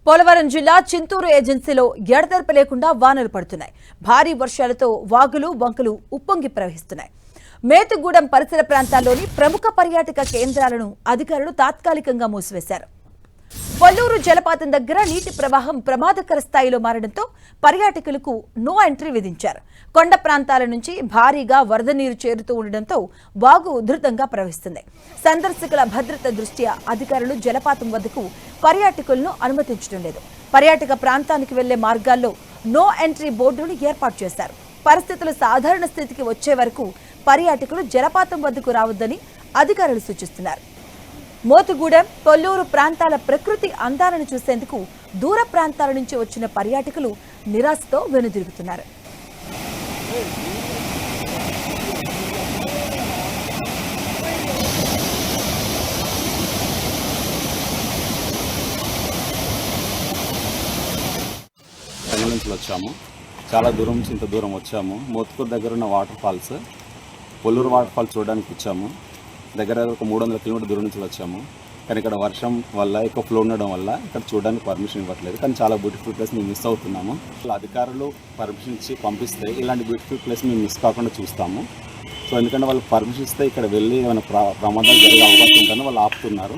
పోలవరం జిల్లా చింతూరు ఏజెన్సీలో ఎడతెరపి లేకుండా వానలు పడుతున్నాయి. భారీ వర్షాలతో వాగులు వంకలు ఉప్పొంగి ప్రవహిస్తున్నాయి. మేతుగూడెం పరిసర ప్రాంతాల్లోని ప్రముఖ పర్యాటక కేంద్రాలను అధికారులు తాత్కాలికంగా మూసివేశారు. కొల్లూరు జలపాతం దగ్గర నీటి ప్రవాహం ప్రమాదకర స్థాయిలో మారడంతో పర్యాటకులకు నో ఎంట్రీ విధించారు. కొండ ప్రాంతాల నుంచి భారీగా వరద నీరు చేరుతూ ఉండడంతో వాగు ఉధృతంగా ప్రవహిస్తుంది. సందర్శకుల భద్రత దృష్ట్యా అధికారులు జలపాతం వద్దకు పర్యాటకులను అనుమతించడం లేదు. పర్యాటక ప్రాంతానికి వెళ్లే మార్గాల్లో నో ఎంట్రీ బోర్డును ఏర్పాటు చేశారు. పరిస్థితులు సాధారణ స్థితికి వచ్చే వరకు పర్యాటకులు జలపాతం వద్దకు రావద్దని అధికారులు సూచిస్తున్నారు. మోతుగూడెం, కొల్లూరు ప్రాంతాల ప్రకృతి అందాలను చూసేందుకు దూర ప్రాంతాల నుంచి వచ్చిన పర్యాటకులు నిరాశతో వెనుదిరుగుతున్నారు. నుంచి వచ్చాము, చాలా దూరం నుంచి ఇంత దూరం వచ్చాము. మోతుకూరు దగ్గర ఉన్న water falls, Kolluru water falls చూడడానికి వచ్చాము. దగ్గర ఒక 300 కిలోమీటర్ దూరం నుంచి వచ్చాము. కానీ ఇక్కడ వర్షం వల్ల ఎక్కువ ఫ్లో ఉండడం వల్ల ఇక్కడ చూడడానికి పర్మిషన్ ఇవ్వట్లేదు. కానీ చాలా బ్యూటిఫుల్ ప్లేస్ మేము మిస్ అవుతున్నాము. అధికారులు పర్మిషన్ ఇచ్చి పంపిస్తే ఇలాంటి బ్యూటిఫుల్ ప్లేస్ మేము మిస్ కాకుండా చూస్తాము. సో ఎందుకంటే వాళ్ళు పర్మిషన్ ఇస్తే ఇక్కడ వెళ్ళి ఏమైనా ప్రమాదాలు జరిగే అవకాశం ఉంటుందని వాళ్ళు ఆపుతున్నారు.